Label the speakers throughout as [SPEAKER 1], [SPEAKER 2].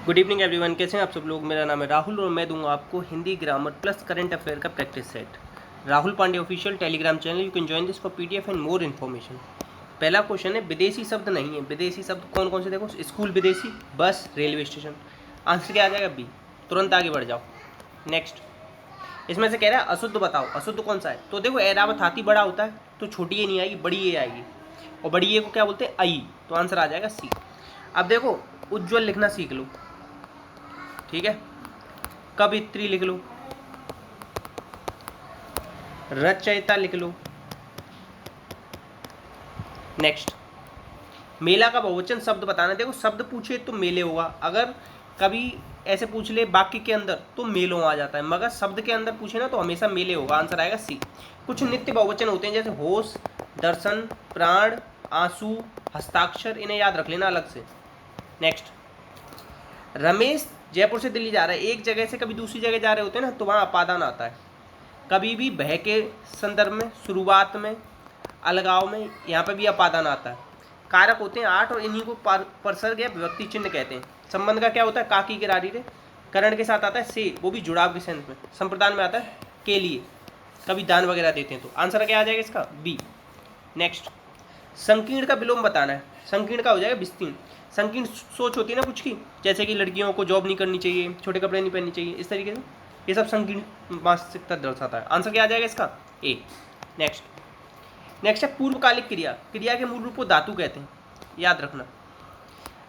[SPEAKER 1] Good evening everyone, कैसे हैं आप सब लोग। मेरा नाम है राहुल और मैं दूंगा आपको Hindi grammar plus current affair का practice set. Rahul Pandey official Telegram channel, you can join this for PDF and more information. पहला क्वेश्चन है, विदेशी शब्द नहीं है। विदेशी शब्द कौन कौन से देखो, स्कूल विदेशी, बस, रेलवे स्टेशन। आंसर क्या आ जाएगा, बी। तुरंत आगे बढ़ जाओ। नेक्स्ट, इसमें से कह रहा है अशुद्ध बताओ, अशुद्ध कौन सा है। तो देखो एरावत हाथी बड़ा होता है तो छोटी ए नहीं आएगी, बड़ी ए आएगी, और बड़ी ए को क्या बोलते हैं, आई। तो आंसर आ जाएगा सी। अब देखो उज्ज्वल लिखना सीख लो, ठीक है। कवित्री लिख लो, रचयिता लिख लो। नेक्स्ट, मेला का बहुवचन शब्द बताना। देखो शब्द पूछे तो मेले होगा, अगर कभी ऐसे पूछ ले वाक्य के अंदर तो मेलों आ जाता है, मगर शब्द के अंदर पूछे ना तो हमेशा मेले होगा। आंसर आएगा सी। कुछ नित्य बहुवचन होते हैं जैसे होश, दर्शन, प्राण, आंसू, हस्ताक्षर, इन्हें याद रख लेना अलग से। नेक्स्ट, रमेश जयपुर से दिल्ली जा रहा है। एक जगह से कभी दूसरी जगह जा रहे होते हैं ना तो वहाँ अपादान आता है। कभी भी भय के संदर्भ में, शुरुआत में, अलगाव में, यहाँ पे भी अपादान आता है। कारक होते हैं 8 और इन्हीं को परसर्ग या विभक्ति चिन्ह कहते हैं। संबंध का क्या होता है, काकी के रारी रे। करण के साथ आता है से, वो भी जुड़ाव के सेंस में। संप्रदान में आता है के लिए, कभी दान वगैरह देते हैं। तो आंसर क्या आ जाएगा इसका, बी। नेक्स्ट, संकीर्ण का विलोम बताना है। संकीर्ण का हो जाएगा विस्तीर्ण। संकीर्ण सोच होती है ना कुछ की, जैसे कि लड़कियों को जॉब नहीं करनी चाहिए, छोटे कपड़े नहीं पहनने चाहिए, इस तरीके से ये सब संकीर्ण मानसिकता दर्शाता है। आंसर क्या आ जाएगा इसका, ए। नेक्स्ट है पूर्वकालिक क्रिया। क्रिया के मूल रूप को धातु कहते हैं, याद रखना।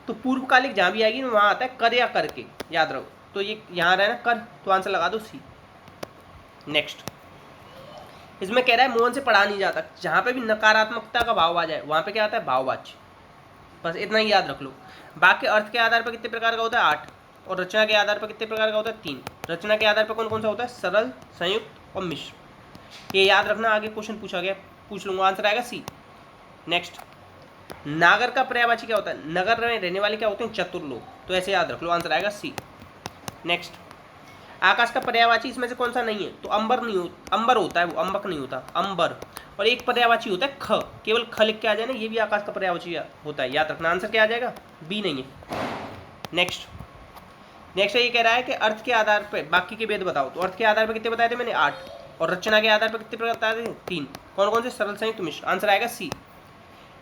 [SPEAKER 1] तो पूर्वकालिक जहाँ भी आएगी वहाँ आता है कर या करके, याद रखो। तो ये यहाँ रहे ना कर, तो आंसर लगा दो सी। नेक्स्ट, इसमें कह रहा है मोहन से पढ़ा नहीं जाता। जहाँ पे भी नकारात्मकता का भाव आ जाए वहाँ पे क्या आता है, भाववाच्य। बस इतना ही याद रख लो। वाक्य अर्थ के आधार पर कितने प्रकार का होता है, 8, और रचना के आधार पर कितने प्रकार का होता है, 3। रचना के आधार पर कौन कौन सा होता है, सरल, संयुक्त और मिश्र। ये याद रखना, आगे क्वेश्चन पूछा गया, पूछ लूंगा। आंसर आएगा सी। नेक्स्ट, नागर का पर्यायवाची क्या होता है। नगर में रहने वाले क्या होते हैं, चतुर लोग। तो ऐसे याद रख लो, आंसर आएगा सी। नेक्स्ट, आकाश का पर्यायवाची इसमें से कौन सा नहीं है, तो अंबर नहीं होता, अंबर होता है वो, अंबक नहीं होता, अंबर। और एक पर्यायवाची होता है ख, केवल ख लिख के आ जाए ना, ये भी आकाश का पर्यायवाची होता है, याद रखना। आंसर क्या आ जाएगा, बी नहीं है। नेक्स्ट, ये कह रहा है कि अर्थ के आधार पर बाकी के भेद बताओ। तो अर्थ के आधार पर कितने बताए थे मैंने, 8, और रचना के आधार पर कितने बताए थे, 3। कौन कौन से, सरल, संयुक्त, मिश्र। आंसर आएगा सी।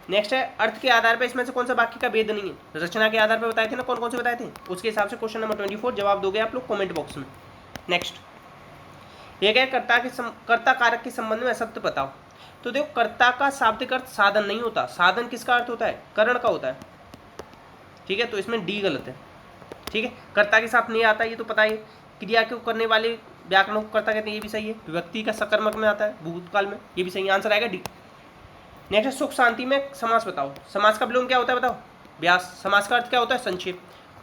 [SPEAKER 1] नेक्स्ट है, अर्थ के आधार पर इसमें से कौन सा बाकी का भेद नहीं है। रचना के आधार पर बताए थे ना, कौन कौन से बताए थे, उसके हिसाब से क्वेश्चन नंबर 24 जवाब दोगे आप लोग कमेंट बॉक्स में। नेक्स्ट, ये क्या, कर्ता कारक के संबंध में असत्य बताओ। तो देखो कर्ता का शाब्दिक अर्थ साधन नहीं होता। साधन किसका अर्थ होता है, करण का होता है, ठीक है। तो इसमें डी गलत है, ठीक है। कर्ता के साथ नहीं आता, ये तो पता है। क्रिया को करने वाले व्याकरण को कर्ता कहते हैं, ये भी सही है। विभक्ति का सकर्मक में आता है भूतकाल में, ये भी सही है। आंसर आएगा डी। नेक्स्ट है, सुख शांति में समास बताओ। समास का विलोम क्या होता है बताओ, व्यास। समास का अर्थ क्या होता है, संक्षेप।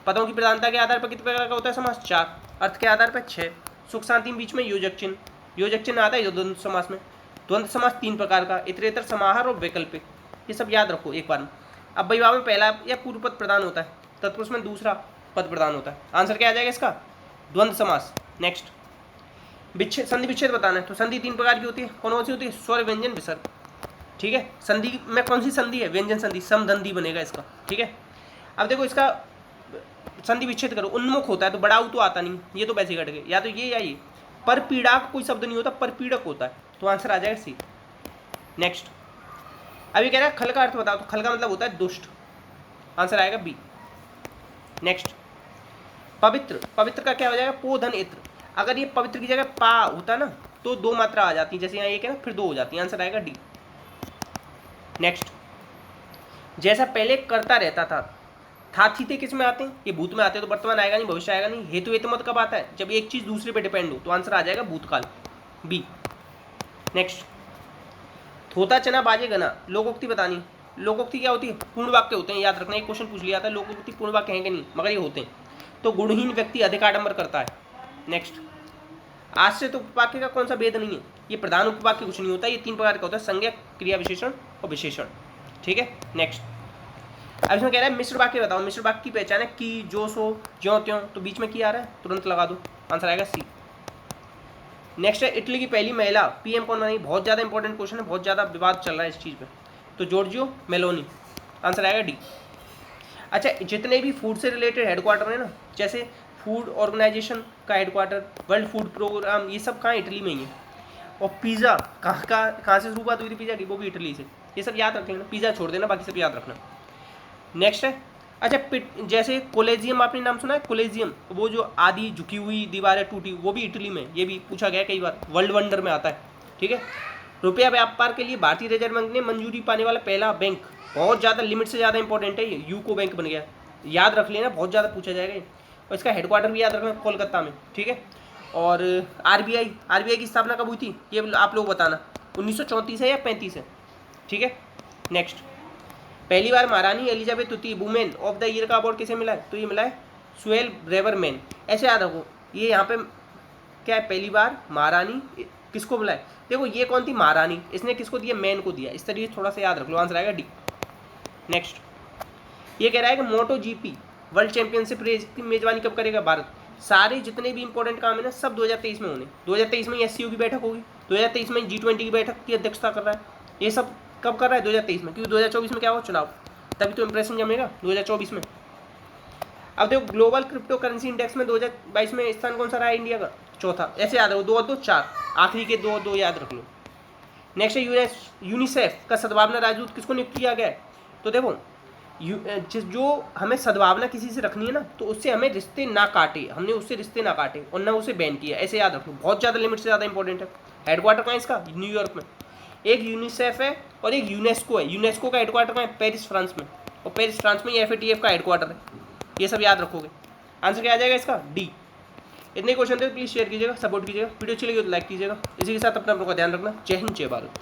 [SPEAKER 1] पदों की प्रधानता के आधार पर कितने प्रकार का होता है समास, 4। अर्थ के आधार पर 6। सुख शांति बीच में योजक चिन्ह, योजक चिन्ह आता है द्वंद्व समास में। द्वंद्व समास 3 प्रकार का, इतरेतर, समाहार और वैकल्पिक। ये सब याद रखो एक बार। अब विवाह में पहला या पूर्व पद प्रदान होता है, तत्पुरुष में दूसरा पद प्रदान होता है। आंसर क्या आ जाएगा इसका, द्वंद्व समास। नेक्स्ट, विच्छेद, संधि विच्छेद बताना है। तो संधि 3 प्रकार की होती है, कौन कौन सी होती है, स्वर, व्यंजन, विसर्ग, ठीक है। संधि में कौन सी संधि है, व्यंजन संधि, समधंधी बनेगा इसका, ठीक है। अब देखो इसका संधि विच्छेद करो। उन्मुख होता है तो बड़ा तो आता नहीं, ये तो वैसे घट गए, या तो ये या ये। पर पीड़ा कोई शब्द नहीं होता, पर पीड़क होता है। तो आंसर आ जाएगा सी। नेक्स्ट, अभी कह रहा है खल का अर्थ बताओ। तो खल का मतलब होता है दुष्ट। आंसर आएगा बी। नेक्स्ट, पवित्र, पवित्र का क्या हो जाएगा, पो धन इत्र। अगर ये पवित्र की जगह पा होता ना तो 2 मात्रा आ जाती, जैसे यहाँ एक है ना, फिर 2 हो जाती है। आंसर आएगा डी। नेक्स्ट, जैसा पहले करता रहता था थी थे किस में आते हैं, ये भूत में आते हैं। तो वर्तमान आएगा नहीं, भविष्य आएगा नहीं। हेतु हेतुमत कब आता है, जब एक चीज दूसरे पे डिपेंड हो। तो आंसर आ जाएगा भूतकाल, बी। नेक्स्ट, थोता चना बाजे गना, लोकोक्ति बतानी। लोकोक्ति क्या होती है, पूर्ण वाक्य होते हैं, याद रखना। एक क्वेश्चन पूछ लिया था, लोकोक्ति पूर्ण वाक्य हैं कि नहीं, मगर ये होते हैं। तो गुणहीन व्यक्ति अधिक आडंबर करता है। नेक्स्ट, आश्रित उपवाक्य का कौन सा भेद नहीं है, ये प्रधान उपवाक्य कुछ नहीं होता, ये 3 प्रकार का होता है, संज्ञा, क्रिया विशेषण और विशेषण, ठीक है। नेक्स्ट, अब इसमें कह रहा है मिश्र वाक्य बताओ। मिश्र वाक्य की पहचान है की, जो, सो, ज्यों त्यों। तो बीच में की आ रहा है, तुरंत लगा दो, आंसर आएगा सी। नेक्स्ट है, इटली की पहली महिला पीएम कौन बनी। बहुत ज़्यादा इंपॉर्टेंट क्वेश्चन है, बहुत ज़्यादा विवाद चल रहा है इस चीज़ पे। तो जॉर्जियो मेलोनी। आंसर आएगा डी। अच्छा, जितने भी फूड से रिलेटेड हेडक्वार्टर है ना, जैसे फूड ऑर्गेनाइजेशन का हेडक्वार्टर, वर्ल्ड फूड प्रोग्राम, ये सब कहाँ इटली में ही है। और पिज़्ज़ा कहाँ से शुरुआत हुई थी पिज़्ज़ा की, वो भी इटली से। ये सब याद रख लेना, पिज़्ज़ा छोड़ देना, बाकी सब याद रखना। नेक्स्ट है, अच्छा जैसे कोलेजियम, आपने नाम सुना है कोलेजियम, वो जो आधी झुकी हुई दीवारें टूटी, वो भी इटली में, ये भी पूछा गया कई बार, वर्ल्ड वंडर में आता है। ठीक है। रुपया व्यापार के लिए भारतीय रिजर्व बैंक ने मंजूरी पाने वाला पहला बैंक, बहुत ज़्यादा लिमिट से ज़्यादा इंपॉर्टेंट है ये, यूको बैंक बन गया। याद रख लेना, बहुत ज़्यादा पूछा जाएगा ये। और इसका हेडक्वार्टर भी याद रखना, कोलकाता में। ठीक है। और आरबीआई की स्थापना कब हुई थी, ये आप लोग बताना, 1934 है या 35 है। ठीक है। नेक्स्ट, पहली बार महारानी एलिजाबेथ द्वितीय वुमेन ऑफ द ईयर का अवार्ड किसे मिला है, तो ये मिला है स्वेल ब्रेवरमैन। ऐसे याद रखो, ये यहाँ पे क्या है, पहली बार महारानी किसको मिला है, देखो ये कौन थी महारानी, इसने किसको दिया, मैन को दिया। इस तरीके से थोड़ा सा याद रख लो, आंसर आएगा डी। नेक्स्ट, ये कह रहा है कि मोटो जीपी वर्ल्ड चैंपियनशिप रेस की मेजबानी कब करेगा भारत। सारे जितने भी इंपॉर्टेंट काम है ना, सब 2023 में होने। 2023 में एससीओ की बैठक होगी, 2023 में G20 की बैठक की अध्यक्षता कर रहा है। ये सब कब कर रहा है, 2023 में, क्योंकि 2024 में क्या हो, चुनाव, तभी तो इंप्रेशन जमेगा 2024 में। अब देखो, ग्लोबल क्रिप्टो करेंसी इंडेक्स में 2022 में स्थान कौन सा रहा है, इंडिया का चौथा। ऐसे याद रखो, 2 और 2 4, आखिरी के 2 और 2 याद रख लो। नेक्स्ट है यूनिसेफ का सद्भावना राजदूत किसको नियुक्त किया गया है, तो देखो जो हमें सद्भावना किसी से रखनी है ना, तो उससे हमें रिश्ते ना काटे, हमने उससे रिश्ते ना काटे और ना उसे बैन किया, ऐसे याद रखो, बहुत ज़्यादा लिमिट से ज़्यादा इंपॉर्टेंट है। हेडक्वार्टर कहाँ है इसका, न्यूयॉर्क में। एक यूनिसेफ है और एक यूनेस्को है। यूनेस्को का हेडक्वार्टर कहाँ है, पेरिस फ्रांस में, और पेरिस फ्रांस में FATF का हेडक्वार्टर है। ये सब याद रखोगे, आंसर क्या आ जाएगा इसका, डी। इतने क्वेश्चन थे, प्लीज़ शेयर कीजिएगा, सपोर्ट कीजिएगा, वीडियो अच्छी लगी तो लाइक कीजिएगा। इसी के साथ अपना ध्यान रखना। जय हिंद, जय भारत।